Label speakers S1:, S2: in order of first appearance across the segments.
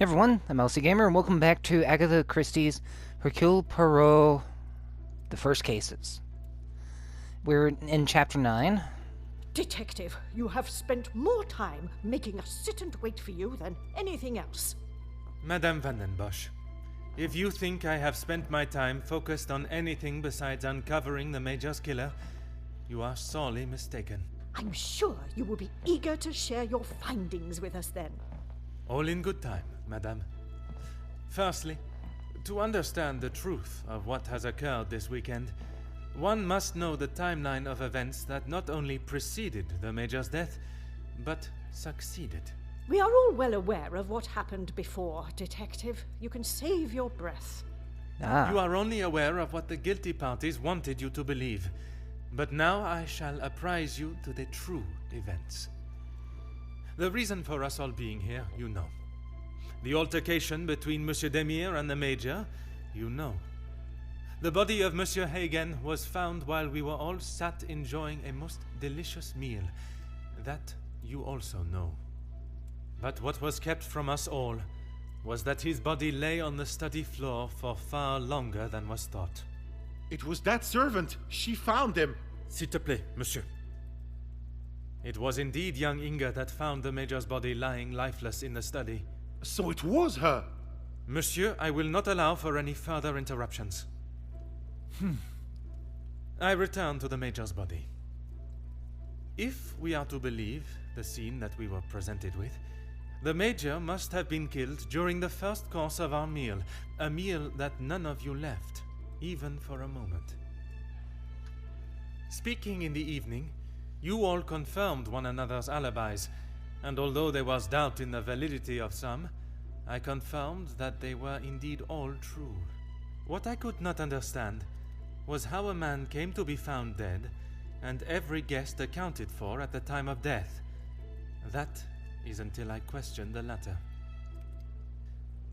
S1: everyone, I'm Elsie Gamer, and welcome back to Agatha Christie's Hercule Poirot, The First Cases. We're in Chapter 9.
S2: Detective, you have spent more time making us sit and wait for you than anything else.
S3: Madame Van den Bosch, if you think I have spent my time focused on anything besides uncovering the Major's killer, you are sorely mistaken.
S2: I'm sure you will be eager to share your findings with us then.
S3: All in good time, Madame. Firstly, to understand the truth of what has occurred this weekend, one must know the timeline of events that not only preceded the Major's death, but succeeded.
S2: We are all well aware of what happened before, Detective. You can save your breath.
S3: You are only aware of what the guilty parties wanted you to believe. But now I shall apprise you to the true events. The reason for us all being here, you know. The altercation between Monsieur Demire and the Major, you know. The body of Monsieur Hagen was found while we were all sat enjoying a most delicious meal. That you also know. But what was kept from us all was that his body lay on the study floor for far longer than was thought.
S4: It was that servant. She found him.
S3: S'il te plaît, monsieur. It was indeed young Inga that found the Major's body lying lifeless in the study.
S4: So it was her.
S3: Monsieur, I will not allow for any further interruptions. I return to the Major's body. If we are to believe the scene that we were presented with, the Major must have been killed during the first course of our meal, a meal that none of you left, even for a moment. Speaking in the evening, you all confirmed one another's alibis, and although there was doubt in the validity of some, I confirmed that they were indeed all true. What I could not understand was how a man came to be found dead, and every guest accounted for at the time of death. That is until I questioned the latter.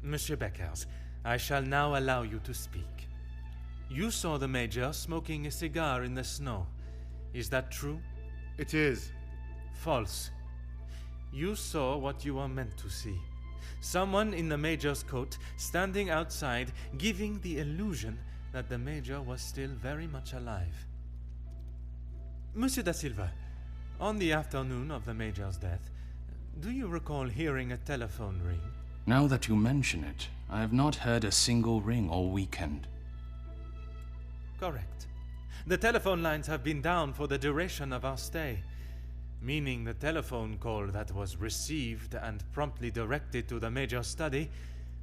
S3: Monsieur Beckers, I shall now allow you to speak. You saw the Major smoking a cigar in the snow. Is that true?
S4: It is.
S3: False. You saw what you were meant to see. Someone in the Major's coat standing outside, giving the illusion that the Major was still very much alive. Monsieur da Silva, on the afternoon of the Major's death, do you recall hearing a telephone ring?
S5: Now that you mention it, I have not heard a single ring all weekend.
S3: Correct. The telephone lines have been down for the duration of our stay, meaning the telephone call that was received and promptly directed to the Major's study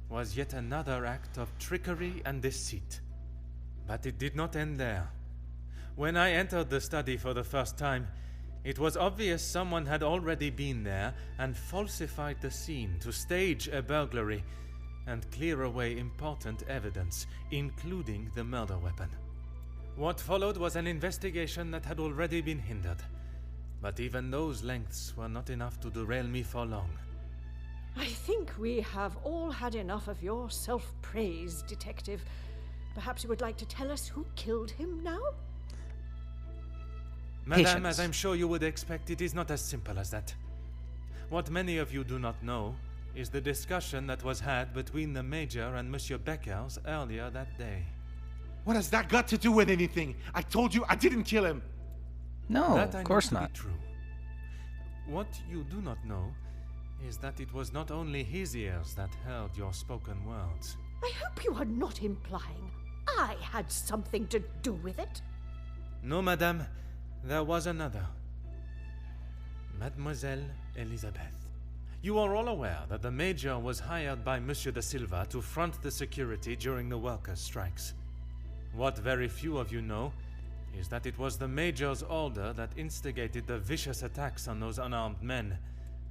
S3: was yet another act of trickery and deceit. But it did not end there. When I entered the study for the first time, it was obvious someone had already been there and falsified the scene to stage a burglary and clear away important evidence, including the murder weapon. What followed was an investigation that had already been hindered. But even those lengths were not enough to derail me for long.
S2: I think we have all had enough of your self-praise, Detective. Perhaps you would like to tell us who killed him now?
S3: Madame,
S1: Patience.
S3: as I'm sure you would expect, it is not as simple as that. What many of you do not know is the discussion that was had between the Major and Monsieur Beckers earlier that day.
S4: What has that got to do with anything? I told you I didn't kill him.
S1: No,
S3: That I
S1: of
S3: know
S1: course
S3: to be
S1: not.
S3: true. What you do not know is that it was not only his ears that heard your spoken words.
S2: I hope you are not implying I had something to do with it.
S3: No, Madame, there was another. Mademoiselle Elisabeth. You are all aware that the Major was hired by Monsieur da Silva to front the security during the workers' strikes. What very few of you know is that it was the Major's order that instigated the vicious attacks on those unarmed men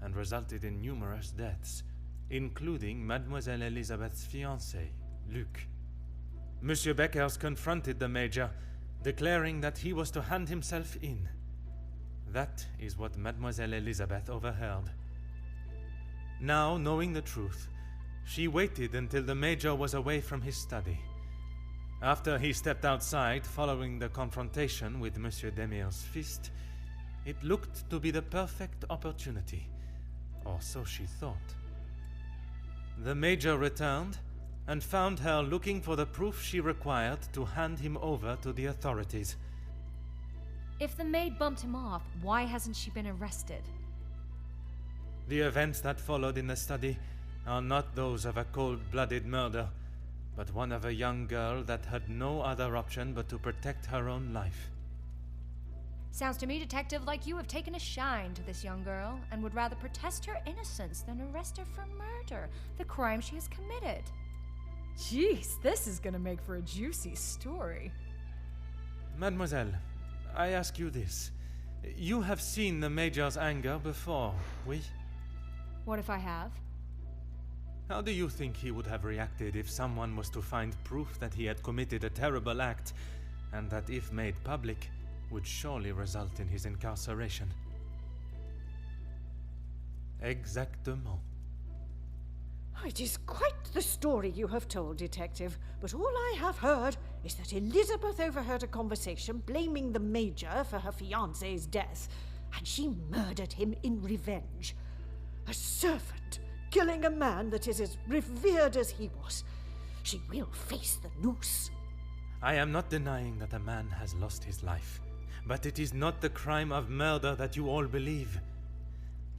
S3: and resulted in numerous deaths, including Mademoiselle Elisabeth's fiancé, Luc. Monsieur Beckers confronted the Major, declaring that he was to hand himself in. That is what Mademoiselle Elisabeth overheard. Now, knowing the truth, she waited until the Major was away from his study. After he stepped outside following the confrontation with Monsieur Demire's fist, it looked to be the perfect opportunity, or so she thought. The Major returned and found her looking for the proof she required to hand him over to the authorities.
S6: If the maid bumped him off, why hasn't she been arrested?
S3: The events that followed in the study are not those of a cold-blooded murder, but one of a young girl that had no other option but to protect her own life.
S6: Sounds to me, Detective, like you have taken a shine to this young girl and would rather protest her innocence than arrest her for murder, the crime she has committed.
S2: Jeez, this is gonna make for a juicy story.
S3: Mademoiselle, I ask you this. You have seen the Major's anger before, oui?
S6: What if I have?
S3: How do you think he would have reacted if someone was to find proof that he had committed a terrible act, and that if made public, would surely result in his incarceration? Exactement.
S2: It is quite the story you have told, Detective, but all I have heard is that Elizabeth overheard a conversation blaming the Major for her fiancé's death, and she murdered him in revenge. A servant killing a man that is as revered as he was. She will face the noose.
S3: I am not denying that a man has lost his life, but it is not the crime of murder that you all believe.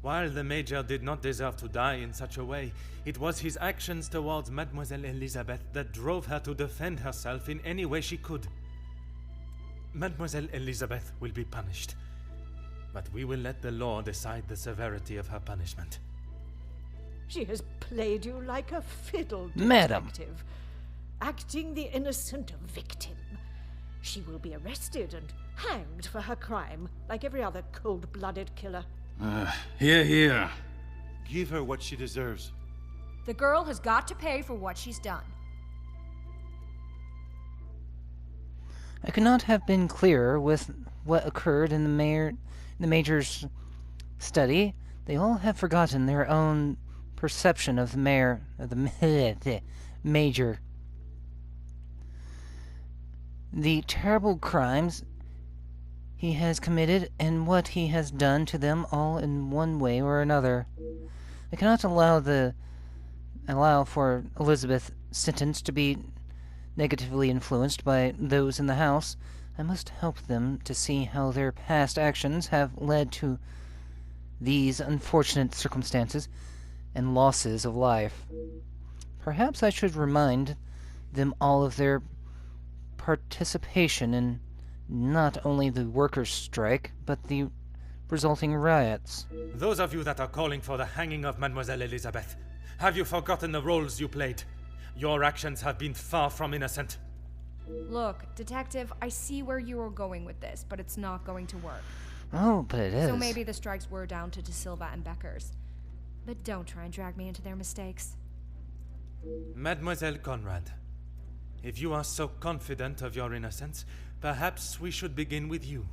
S3: While the Major did not deserve to die in such a way, it was his actions towards Mademoiselle Elizabeth that drove her to defend herself in any way she could. Mademoiselle Elizabeth will be punished, but we will let the law decide the severity of her punishment.
S2: She has played you like a fiddle,
S1: Madam.
S2: Detective, acting the innocent victim. She will be arrested and hanged for her crime, like every other cold-blooded killer.
S5: Here.
S4: Give her what she deserves.
S6: The girl has got to pay for what she's done.
S1: I could not have been clearer with what occurred in the Major's study. They all have forgotten their own perception of the Major. The terrible crimes he has committed and what he has done to them all in one way or another. I cannot allow for Elizabeth's sentence to be negatively influenced by those in the house. I must help them to see how their past actions have led to these unfortunate circumstances and losses of life. Perhaps I should remind them all of their participation in not only the workers' strike, but the resulting riots.
S3: Those of you that are calling for the hanging of Mademoiselle Elizabeth, have you forgotten the roles you played? Your actions have been far from innocent.
S6: Look, Detective, I see where you are going with this, but it's not going to work.
S1: Oh, but it is.
S6: So maybe the strikes were down to De Silva and Beckers. But don't try and drag me into their mistakes.
S3: Mademoiselle Conrad, if you are so confident of your innocence, perhaps we should begin with you.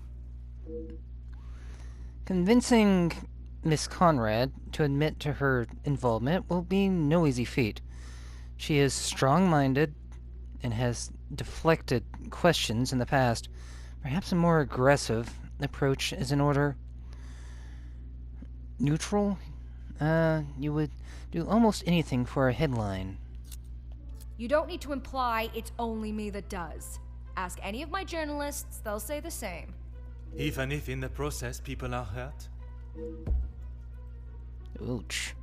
S1: Convincing Miss Conrad to admit to her involvement will be no easy feat. She is strong-minded and has deflected questions in the past. Perhaps a more aggressive approach is in order. Neutral? You would do almost anything for a headline.
S6: You don't need to imply it's only me that does. Ask any of my journalists, they'll say the same.
S3: Even if in the process people are hurt?
S1: Ouch.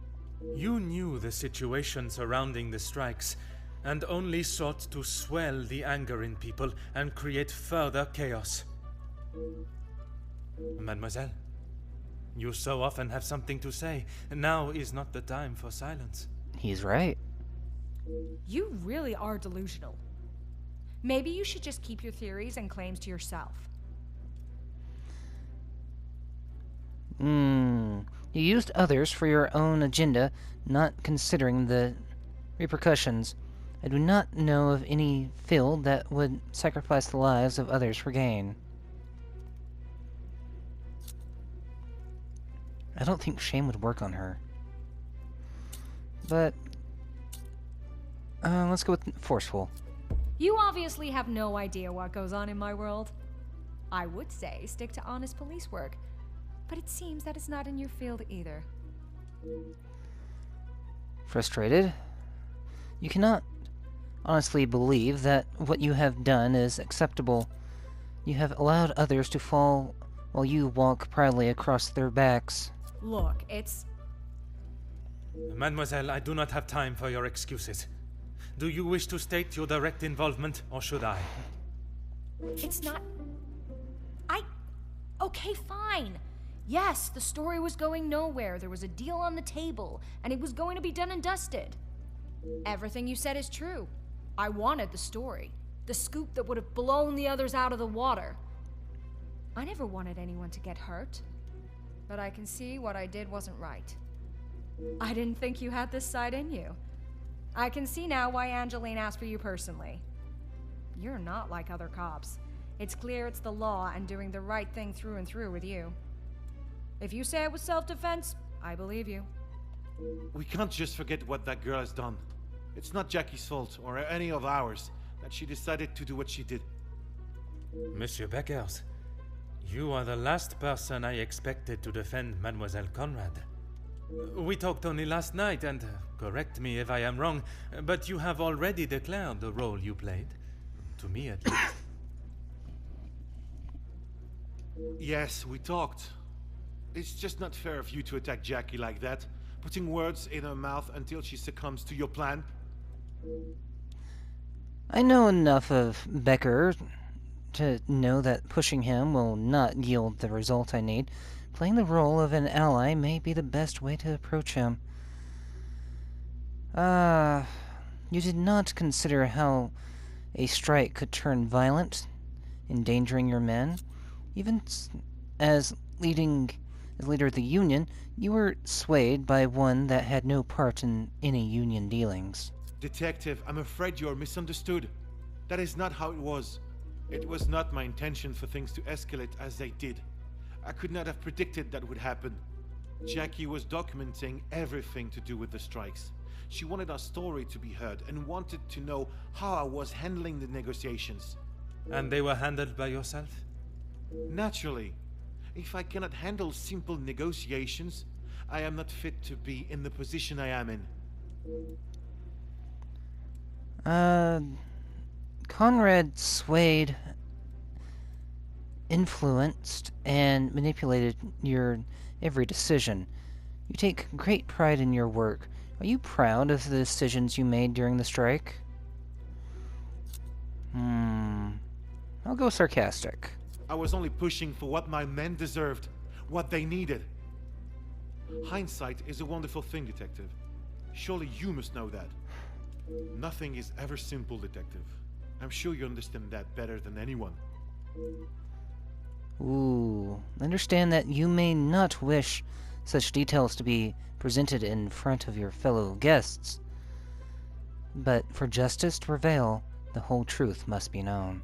S3: You knew the situation surrounding the strikes, and only sought to swell the anger in people and create further chaos. Mademoiselle, you so often have something to say. Now is not the time for silence.
S1: He's right.
S6: You really are delusional. Maybe you should just keep your theories and claims to yourself.
S1: You used others for your own agenda, not considering the repercussions. I do not know of any field that would sacrifice the lives of others for gain. I don't think shame would work on her. But let's go with forceful.
S6: You obviously have no idea what goes on in my world. I would say stick to honest police work, but it seems that it's not in your field either.
S1: Frustrated, You cannot honestly believe that what you have done is acceptable. You have allowed others to fall while you walk proudly across their backs.
S6: Look, it's...
S3: Mademoiselle, I do not have time for your excuses. Do you wish to state your direct involvement, or should I?
S6: It's not... Okay, fine. Yes, the story was going nowhere. There was a deal on the table, and it was going to be done and dusted. Everything you said is true. I wanted the story. The scoop that would have blown the others out of the water. I never wanted anyone to get hurt. But I can see what I did wasn't right. I didn't think you had this side in you. I can see now why Angeline asked for you personally. You're not like other cops. It's clear it's the law and doing the right thing through and through with you. If you say it was self-defense, I believe you.
S4: We can't just forget what that girl has done. It's not Jackie's fault, or any of ours, that she decided to do what she did.
S3: Monsieur Beckers, you are the last person I expected to defend Mademoiselle Conrad. We talked only last night, and correct me if I am wrong, but you have already declared the role you played. To me, at least.
S4: Yes, we talked. It's just not fair of you to attack Jackie like that, putting words in her mouth until she succumbs to your plan.
S1: I know enough of Becker to know that pushing him will not yield the result I need. Playing the role of an ally may be the best way to approach him. You did not consider how a strike could turn violent, endangering your men. Even as leader of the Union, you were swayed by one that had no part in any Union dealings.
S4: Detective, I'm afraid you're misunderstood. That is not how it was. It was not my intention for things to escalate as they did. I could not have predicted that would happen. Jackie was documenting everything to do with the strikes. She wanted our story to be heard and wanted to know how I was handling the negotiations.
S3: And they were handled by yourself?
S4: Naturally. If I cannot handle simple negotiations, I am not fit to be in the position I am in.
S1: Conrad swayed, influenced, and manipulated your every decision. You take great pride in your work. Are you proud of the decisions you made during the strike? I'll go sarcastic.
S4: I was only pushing for what my men deserved, what they needed. Hindsight is a wonderful thing, Detective. Surely you must know that. Nothing is ever simple, Detective. I'm sure you understand that better than anyone.
S1: Ooh, understand that you may not wish such details to be presented in front of your fellow guests. But for justice to prevail, the whole truth must be known.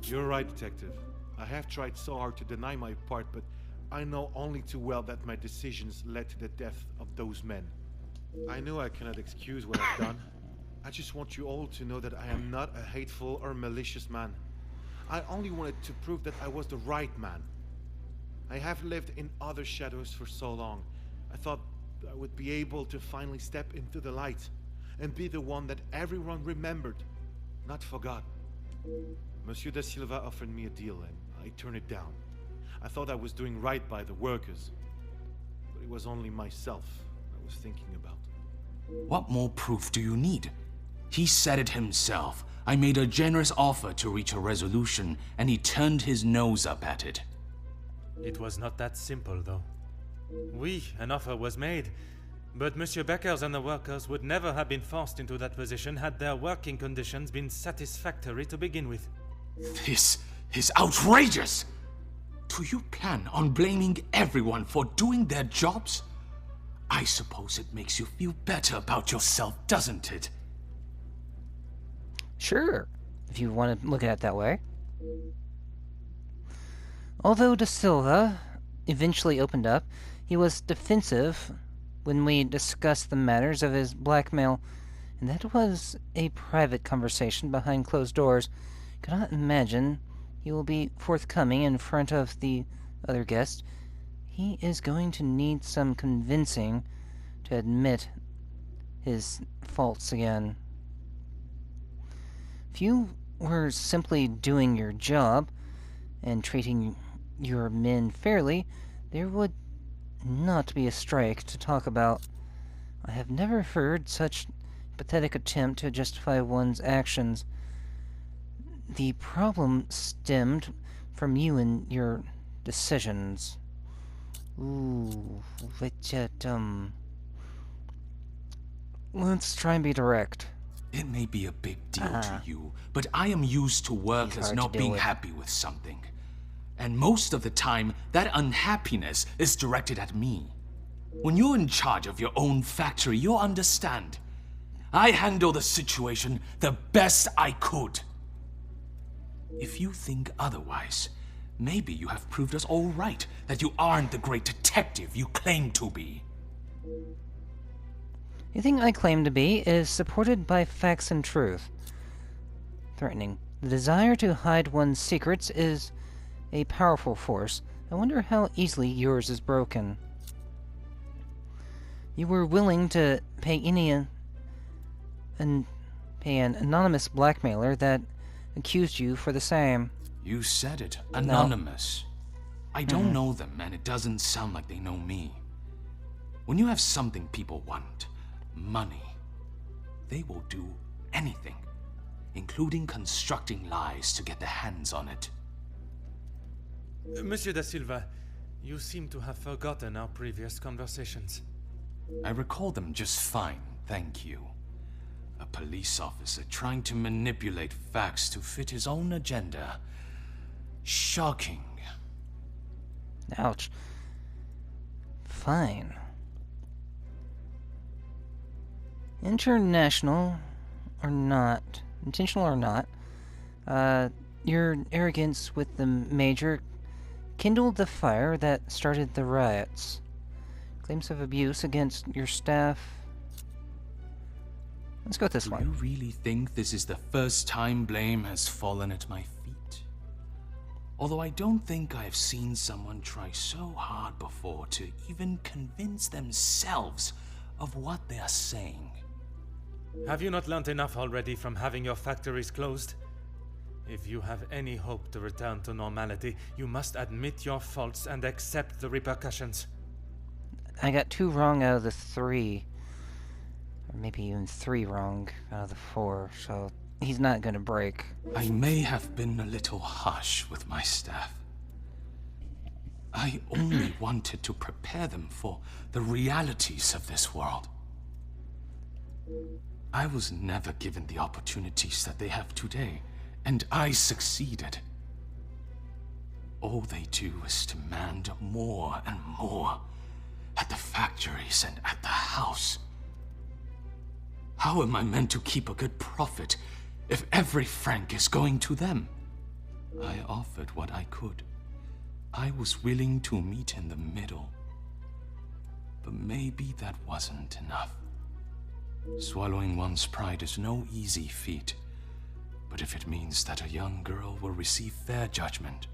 S4: You're right, Detective. I have tried so hard to deny my part, but I know only too well that my decisions led to the death of those men. I know I cannot excuse what I've done. I just want you all to know that I am not a hateful or malicious man. I only wanted to prove that I was the right man. I have lived in other shadows for so long. I thought I would be able to finally step into the light and be the one that everyone remembered, not forgot. Monsieur da Silva offered me a deal and I turned it down. I thought I was doing right by the workers, but it was only myself I was thinking about.
S5: What more proof do you need? He said it himself. I made a generous offer to reach a resolution, and he turned his nose up at it.
S3: It was not that simple, though. An offer was made, but Monsieur Beckers and the workers would never have been forced into that position had their working conditions been satisfactory to begin with.
S5: This is outrageous! Do you plan on blaming everyone for doing their jobs? I suppose it makes you feel better about yourself, doesn't it?
S1: Sure, if you want to look at it that way. Although Da Silva eventually opened up, he was defensive when we discussed the matters of his blackmail, and that was a private conversation behind closed doors. Cannot imagine he will be forthcoming in front of the other guests. He is going to need some convincing to admit his faults again. If you were simply doing your job and treating your men fairly, there would not be a strike to talk about. I have never heard such pathetic attempt to justify one's actions. The problem stemmed from you and your decisions. Ooh, let's try and be direct.
S5: It may be a big deal to you, but I am used to work
S1: He's
S5: as
S1: hard
S5: not
S1: to deal
S5: being
S1: with.
S5: happy with something. And most of the time, that unhappiness is directed at me. When you're in charge of your own factory, you'll understand. I handle the situation the best I could. If you think otherwise, maybe you have proved us all right that you aren't the great detective you claim to be.
S1: Anything I claim to be is supported by facts and truth. Threatening. The desire to hide one's secrets is a powerful force. I wonder how easily yours is broken. You were willing to pay an anonymous blackmailer that accused you for the same.
S5: You said it. Anonymous. I don't know them, and it doesn't sound like they know me. When you have something people want, money, they will do anything, including constructing lies to get their hands on it.
S3: Monsieur da Silva, you seem to have forgotten our previous conversations.
S5: I recall them just fine, thank you. A police officer trying to manipulate facts to fit his own agenda. Shocking.
S1: Ouch. Fine. Intentional or not, your arrogance with the Major kindled the fire that started the riots. Claims of abuse against your staff. Let's go with this
S5: Do
S1: one.
S5: you really think this is the first time blame has fallen at my feet? Although I don't think I have seen someone try so hard before to even convince themselves of what they are saying.
S3: Have you not learnt enough already from having your factories closed? If you have any hope to return to normality, you must admit your faults and accept the repercussions.
S1: I got 2 wrong out of the 3. Or maybe even 3 wrong out of the 4, so he's not gonna break.
S5: I may have been a little harsh with my staff. I only wanted to prepare them for the realities of this world. I was never given the opportunities that they have today, and I succeeded. All they do is demand more and more at the factories and at the house. How am I meant to keep a good profit if every franc is going to them? I offered what I could. I was willing to meet in the middle. But maybe that wasn't enough. Swallowing one's pride is no easy feat. But if it means that a young girl will receive fair judgment,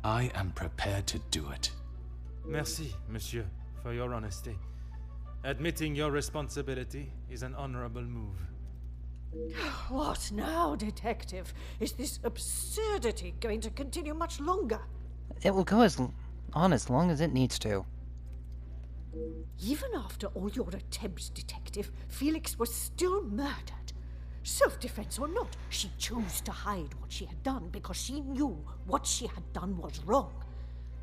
S5: I am prepared to do it.
S3: Merci, monsieur, for your honesty. Admitting your responsibility is an honorable move.
S2: What now, Detective? Is this absurdity going to continue much longer?
S1: It will go on as long as it needs to.
S2: Even after all your attempts, Detective, Felix was still murdered. Self-defense or not, she chose to hide what she had done because she knew what she had done was wrong.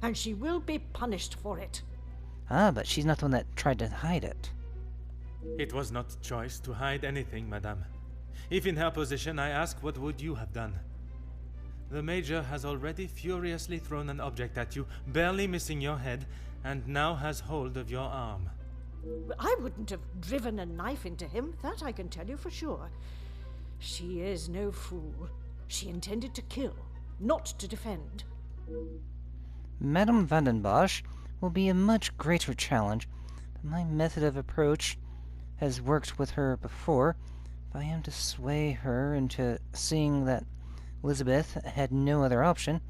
S2: And she will be punished for it.
S1: Ah, but she's not the one that tried to hide it.
S3: It was not choice to hide anything, madame. If in her position, I ask, what would you have done? The Major has already furiously thrown an object at you, barely missing your head, and now has hold of your arm.
S2: I wouldn't have driven a knife into him, that I can tell you for sure. She is no fool. She intended to kill, not to defend.
S1: Madame Vandenbosch will be a much greater challenge, but my method of approach has worked with her before. If I am to sway her into seeing that Elizabeth had no other option, I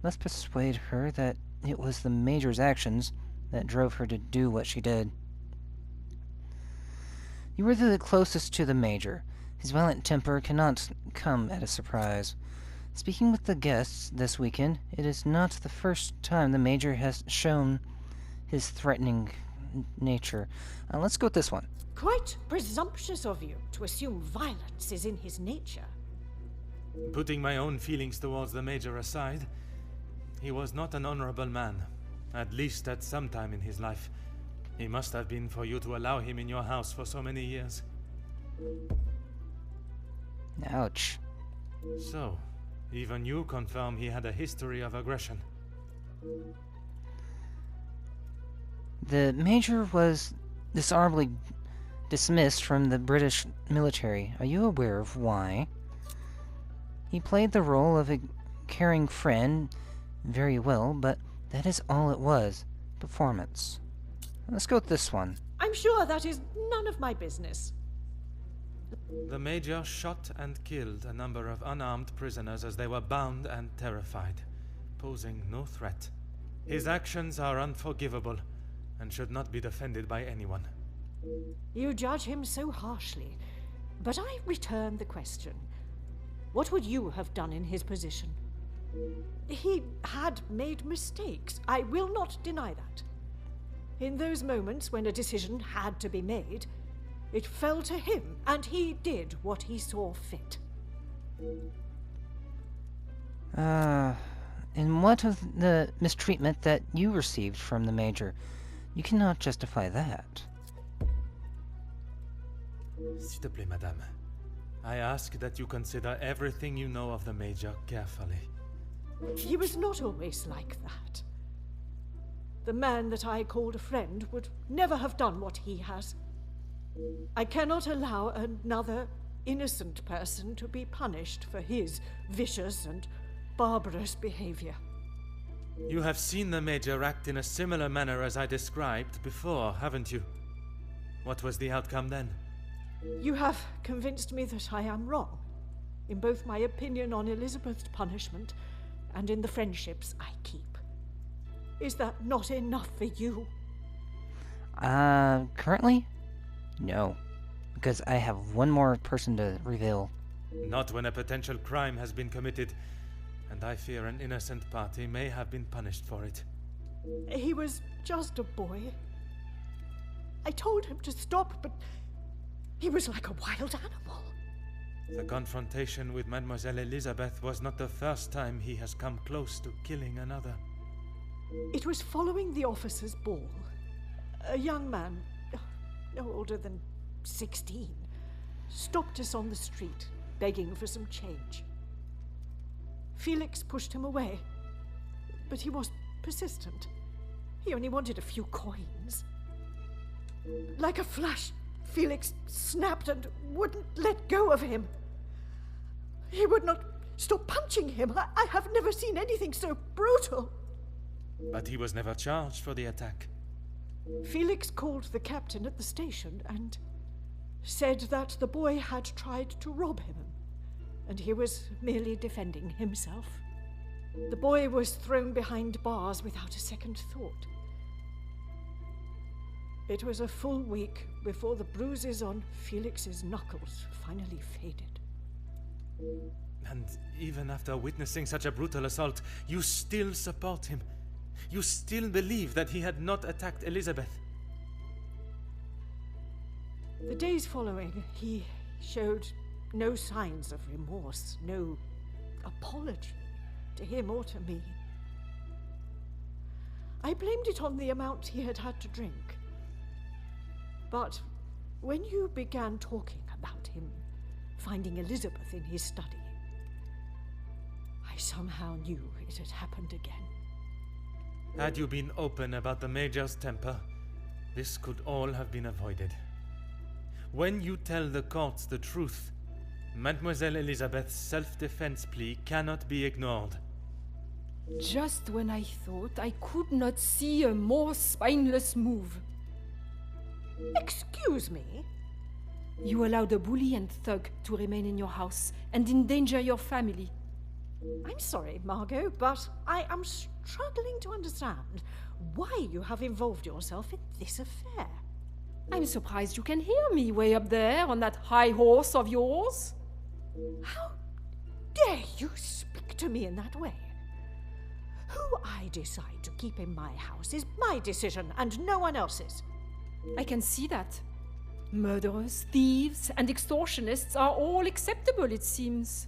S1: must persuade her that it was the Major's actions that drove her to do what she did. You were the closest to the Major. His violent temper cannot come at a surprise. Speaking with the guests this weekend, it is not the first time the Major has shown his threatening nature. Let's go with this one.
S2: Quite presumptuous of you to assume violence is in his nature.
S3: Putting my own feelings towards the Major aside, he was not an honorable man, at least at some time in his life. He must have been for you to allow him in your house for so many years.
S1: Ouch.
S3: So, even you confirm he had a history of aggression.
S1: The Major was dishonorably dismissed from the British military. Are you aware of why? He played the role of a caring friend very well, but that is all it was. Performance. Let's go with this one.
S2: I'm sure that is none of my business.
S3: The Major shot and killed a number of unarmed prisoners as they were bound and terrified, posing no threat. His actions are unforgivable and should not be defended by anyone.
S2: You judge him so harshly, but I return the question. What would you have done in his position? He had made mistakes. I will not deny that. In those moments when a decision had to be made, it fell to him, and he did what he saw fit.
S1: In what of the mistreatment that you received from the Major? You cannot justify that.
S3: S'il te plaît, madame. I ask that you consider everything you know of the Major carefully.
S2: He was not always like that. The man that I called a friend would never have done what he has. I cannot allow another innocent person to be punished for his vicious and barbarous behavior.
S3: You have seen the Major act in a similar manner as I described before, haven't you? What was the outcome then?
S2: You have convinced me that I am wrong, in both my opinion on Elizabeth's punishment and in the friendships I keep. Is that not enough for you?
S1: Currently? No. Because I have one more person to reveal.
S3: Not when a potential crime has been committed, and I fear an innocent party may have been punished for it.
S2: He was just a boy. I told him to stop, but he was like a wild animal.
S3: The confrontation with Mademoiselle Elizabeth was not the first time he has come close to killing another.
S2: It was following the officers' ball. A young man, no older than 16, stopped us on the street, begging for some change. Felix pushed him away, but he was persistent. He only wanted a few coins. Like a flash, Felix snapped and wouldn't let go of him. He would not stop punching him. I have never seen anything so brutal.
S3: But he was never charged for the attack.
S2: Felix called the captain at the station and said that the boy had tried to rob him, and he was merely defending himself. The boy was thrown behind bars without a second thought. It was a full week before the bruises on Felix's knuckles finally faded.
S3: And even after witnessing such a brutal assault, you still support him. You still believe that he had not attacked Elizabeth.
S2: The days following, he showed no signs of remorse, no apology to him or to me. I blamed it on the amount he had had to drink. But when you began talking about him finding Elizabeth in his study, I somehow knew it had happened again.
S3: Had you been open about the Major's temper, this could all have been avoided. When you tell the courts the truth, Mademoiselle Elizabeth's self-defense plea cannot be ignored.
S7: Just when I thought I could not see a more spineless move.
S2: Excuse me?
S7: You allowed a bully and thug to remain in your house and endanger your family.
S2: I'm sorry, Margot, but I am struggling to understand why you have involved yourself in this affair.
S7: I'm surprised you can hear me way up there on that high horse of yours.
S2: How dare you speak to me in that way? Who I decide to keep in my house is my decision and no one else's.
S7: I can see that. Murderers, thieves, and extortionists are all acceptable, it seems.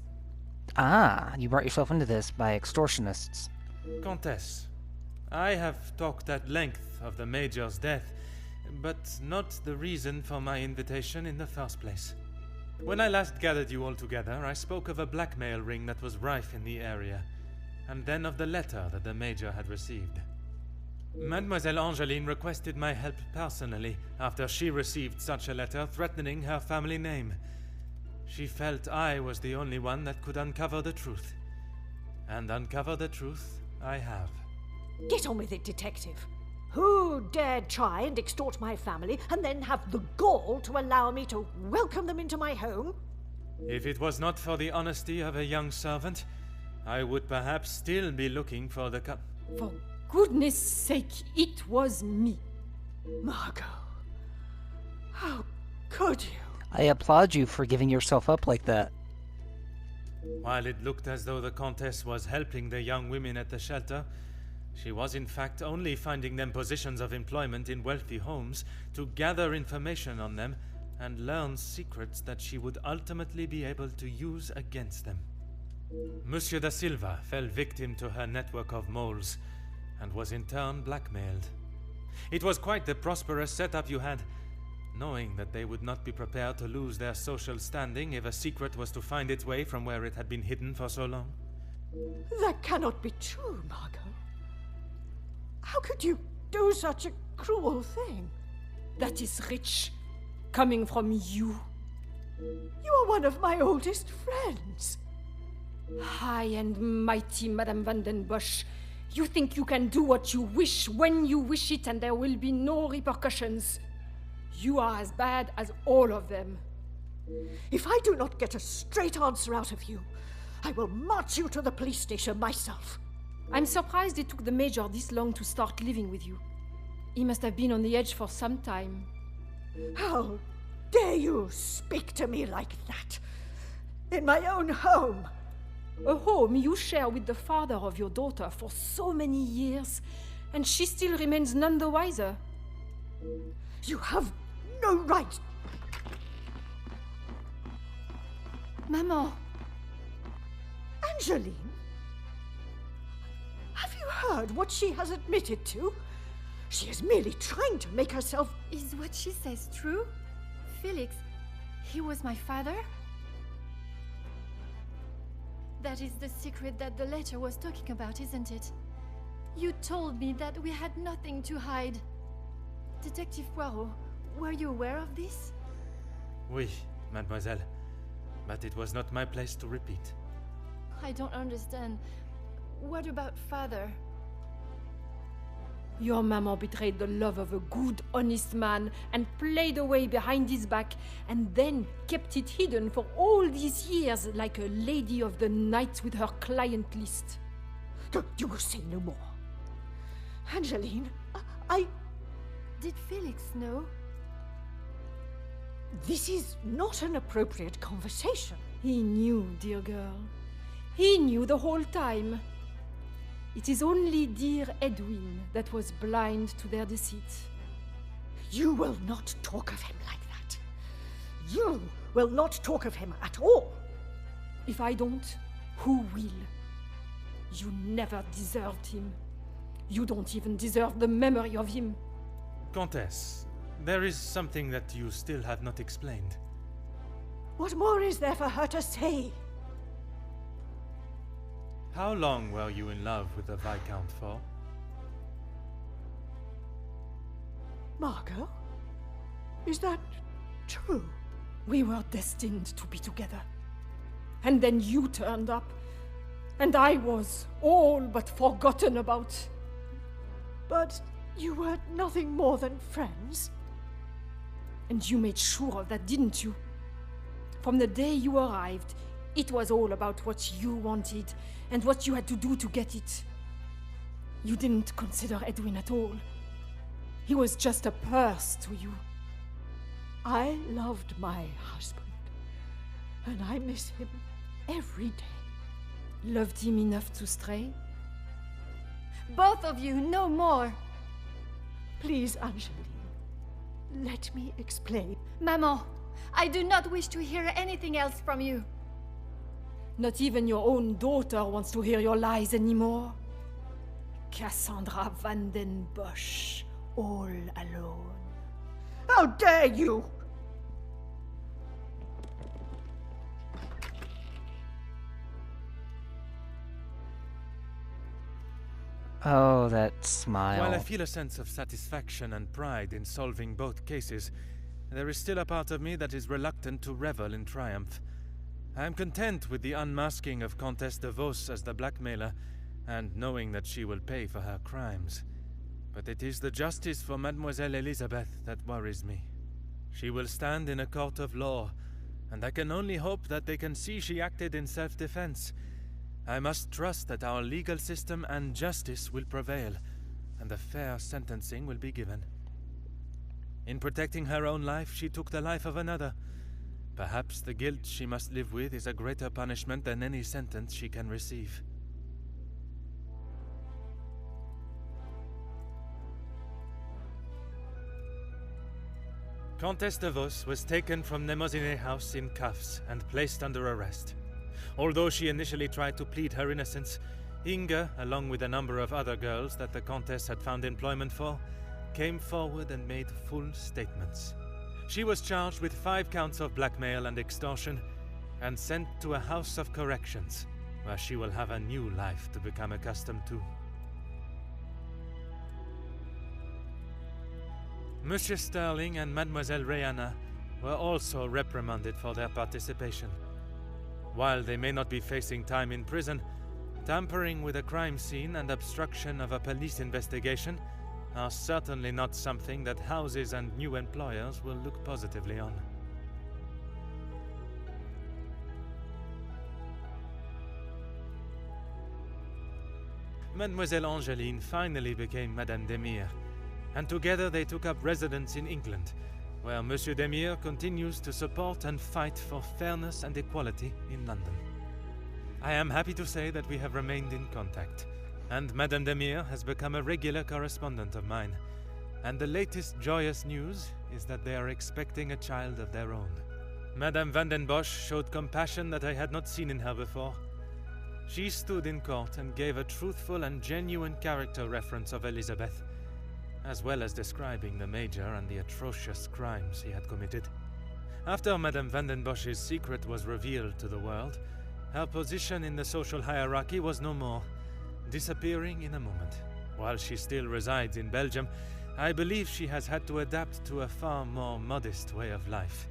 S1: Ah, you brought yourself into this by extortionists.
S3: Countess, I have talked at length of the Major's death, but not the reason for my invitation in the first place. When I last gathered you all together, I spoke of a blackmail ring that was rife in the area, and then of the letter that the Major had received. Mademoiselle Angeline requested my help personally after she received such a letter threatening her family name. She felt I was the only one that could uncover the truth. And uncover the truth I have.
S2: Get on with it, detective. Who dared try and extort my family and then have the gall to allow me to welcome them into my home?
S3: If it was not for the honesty of a young servant, I would perhaps still be looking for the
S7: For goodness sake, it was me.
S2: Margot, how could you?
S1: I applaud you for giving yourself up like that.
S3: While it looked as though the Countess was helping the young women at the shelter, she was in fact only finding them positions of employment in wealthy homes to gather information on them and learn secrets that she would ultimately be able to use against them. Monsieur da Silva fell victim to her network of moles and was in turn blackmailed. It was quite the prosperous setup you had, knowing that they would not be prepared to lose their social standing if a secret was to find its way from where it had been hidden for so long.
S2: That cannot be true, Margot. How could you do such a cruel thing?
S7: That is rich, coming from you.
S2: You are one of my oldest friends.
S7: High and mighty, Madame Van den Bosch. You think you can do what you wish when you wish it and there will be no repercussions. You are as bad as all of them.
S2: If I do not get a straight answer out of you, I will march you to the police station myself.
S7: I'm surprised it took the Major this long to start living with you. He must have been on the edge for some time.
S2: How dare you speak to me like that? In my own home.
S7: A home you share with the father of your daughter for so many years, and she still remains none the wiser.
S2: You have no right.
S7: Maman.
S2: Angeline? Have you heard what she has admitted to? She is merely trying to make herself...
S8: Is what she says true? Felix, he was my father? That is the secret that the letter was talking about, isn't it? You told me that we had nothing to hide. Detective Poirot, were you aware of this?
S3: Oui, mademoiselle. But it was not my place to repeat.
S8: I don't understand. What about father?
S7: Your maman betrayed the love of a good, honest man and played away behind his back and then kept it hidden for all these years like a lady of the night with her client list.
S2: You will say no more. Angeline,
S8: Did Felix know?
S2: This is not an appropriate conversation.
S7: He knew, dear girl. He knew the whole time. It is only dear Edwin that was blind to their deceit.
S2: You will not talk of him like that. You will not talk of him at all.
S7: If I don't, who will? You never deserved him. You don't even deserve the memory of him.
S3: Countess, there is something that you still have not explained.
S2: What more is there for her to say?
S3: How long were you in love with the Viscount for?
S2: Margot? Is that true?
S7: We were destined to be together. And then you turned up. And I was all but forgotten about.
S2: But you were nothing more than friends.
S7: And you made sure of that, didn't you? From the day you arrived, it was all about what you wanted and what you had to do to get it. You didn't consider Edwin at all. He was just a purse to you.
S2: I loved my husband, and I miss him every day.
S7: Loved him enough to stray?
S8: Both of you, no more.
S2: Please, Angeline, let me explain.
S8: Maman, I do not wish to hear anything else from you.
S7: Not even your own daughter wants to hear your lies anymore. Cassandra Van den Bosch, all alone.
S2: How dare you!
S1: Oh, that smile.
S3: While I feel a sense of satisfaction and pride in solving both cases, there is still a part of me that is reluctant to revel in triumph. I am content with the unmasking of Comtesse de Vos as the blackmailer, and knowing that she will pay for her crimes. But it is the justice for Mademoiselle Elizabeth that worries me. She will stand in a court of law, and I can only hope that they can see she acted in self-defense. I must trust that our legal system and justice will prevail, and a fair sentencing will be given. In protecting her own life, she took the life of another. Perhaps the guilt she must live with is a greater punishment than any sentence she can receive. Comtesse de Vos was taken from Nemozinet House in cuffs and placed under arrest. Although she initially tried to plead her innocence, Inga, along with a number of other girls that the Comtesse had found employment for, came forward and made full statements. She was charged with 5 counts of blackmail and extortion and sent to a house of corrections, where she will have a new life to become accustomed to. Monsieur Sterling and Mademoiselle Rihanna were also reprimanded for their participation. While they may not be facing time in prison, tampering with a crime scene and obstruction of a police investigation are certainly not something that houses and new employers will look positively on. Mademoiselle Angeline finally became Madame Demire, and together they took up residence in England, where Monsieur Demire continues to support and fight for fairness and equality in London. I am happy to say that we have remained in contact, and Madame Demire has become a regular correspondent of mine, and the latest joyous news is that they are expecting a child of their own. Madame Van den Bosch showed compassion that I had not seen in her before. She stood in court and gave a truthful and genuine character reference of Elizabeth, as well as describing the Major and the atrocious crimes he had committed. After Madame Van den Bosch's secret was revealed to the world, her position in the social hierarchy was no more, disappearing in a moment. While she still resides in Belgium, I believe she has had to adapt to a far more modest way of life.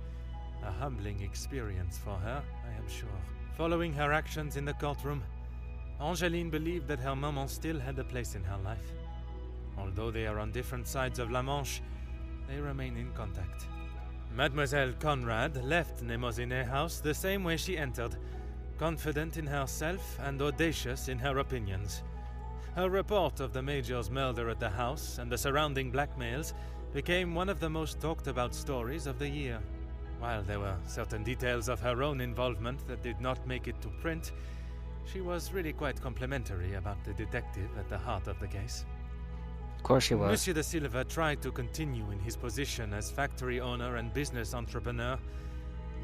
S3: A humbling experience for her, I am sure. Following her actions in the courtroom, Angeline believed that her maman still had a place in her life. Although they are on different sides of La Manche, they remain in contact. Mademoiselle Conrad left Nemozinet House the same way she entered, confident in herself and audacious in her opinions. Her report of the Major's murder at the house and the surrounding blackmails became one of the most talked about stories of the year. While there were certain details of her own involvement that did not make it to print, she was really quite complimentary about the detective at the heart of the case.
S1: Of course she was.
S3: Monsieur de Silva tried to continue in his position as factory owner and business entrepreneur,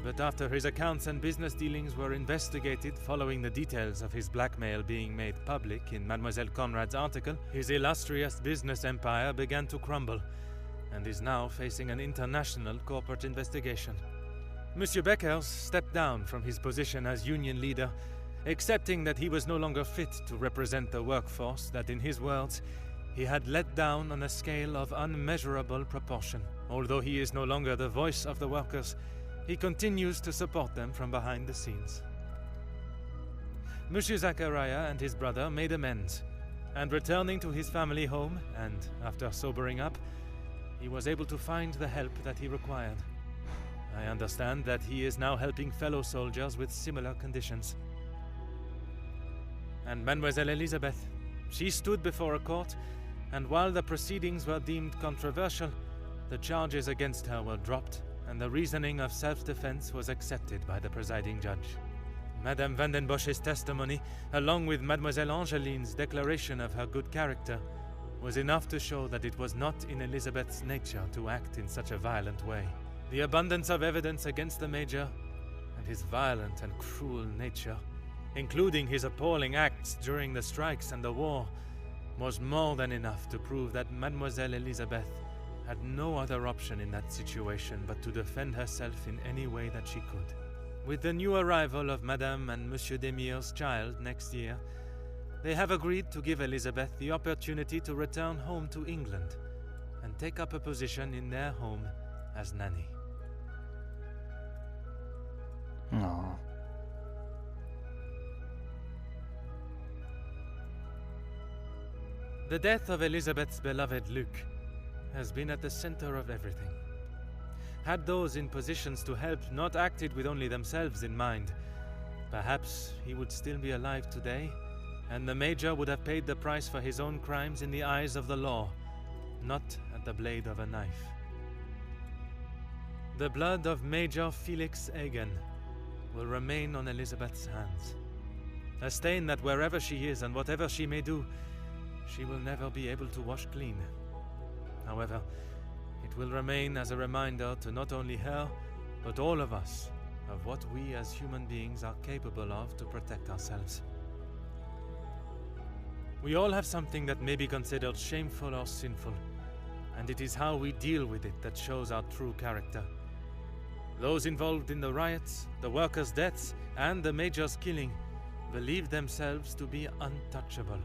S3: but after his accounts and business dealings were investigated following the details of his blackmail being made public in Mademoiselle Conrad's article, his illustrious business empire began to crumble and is now facing an international corporate investigation. Monsieur Beckers stepped down from his position as union leader, accepting that he was no longer fit to represent the workforce that, in his words, he had let down on a scale of unmeasurable proportion. Although he is no longer the voice of the workers, he continues to support them from behind the scenes. Monsieur Zachariah and his brother made amends, and returning to his family home, and after sobering up, he was able to find the help that he required. I understand that he is now helping fellow soldiers with similar conditions. And Mademoiselle Elizabeth, she stood before a court, and while the proceedings were deemed controversial, the charges against her were dropped, and the reasoning of self-defense was accepted by the presiding judge. Madame Van den Bosch's testimony, along with Mademoiselle Angeline's declaration of her good character, was enough to show that it was not in Elizabeth's nature to act in such a violent way. The abundance of evidence against the Major, and his violent and cruel nature, including his appalling acts during the strikes and the war, was more than enough to prove that Mademoiselle Elizabeth had no other option in that situation but to defend herself in any way that she could. With the new arrival of Madame and Monsieur Demire's child next year, they have agreed to give Elizabeth the opportunity to return home to England and take up a position in their home as nanny.
S1: Aww.
S3: The death of Elizabeth's beloved Luc has been at the center of everything. Had those in positions to help not acted with only themselves in mind, perhaps he would still be alive today, and the Major would have paid the price for his own crimes in the eyes of the law, not at the blade of a knife. The blood of Major Felix Hagen will remain on Elizabeth's hands, a stain that wherever she is and whatever she may do, she will never be able to wash clean. However, it will remain as a reminder to not only her, but all of us, of what we as human beings are capable of to protect ourselves. We all have something that may be considered shameful or sinful, and it is how we deal with it that shows our true character. Those involved in the riots, the workers' deaths, and the Major's killing believed themselves to be untouchable.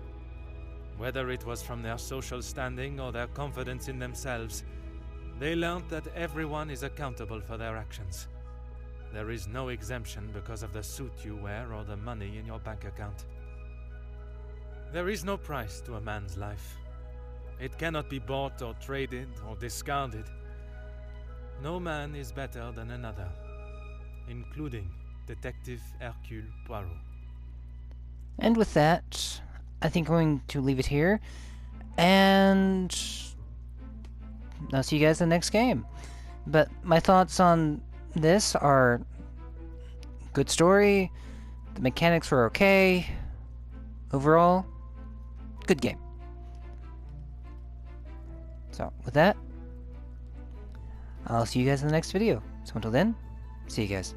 S3: Whether it was from their social standing or their confidence in themselves, they learned that everyone is accountable for their actions. There is no exemption because of the suit you wear or the money in your bank account. There is no price to a man's life. It cannot be bought or traded or discarded. No man is better than another, including Detective Hercule Poirot.
S1: And with that, I think I'm going to leave it here, and I'll see you guys in the next game. But my thoughts on this are good story, the mechanics were okay, overall, good game. So, with that, I'll see you guys in the next video. So until then, see you guys.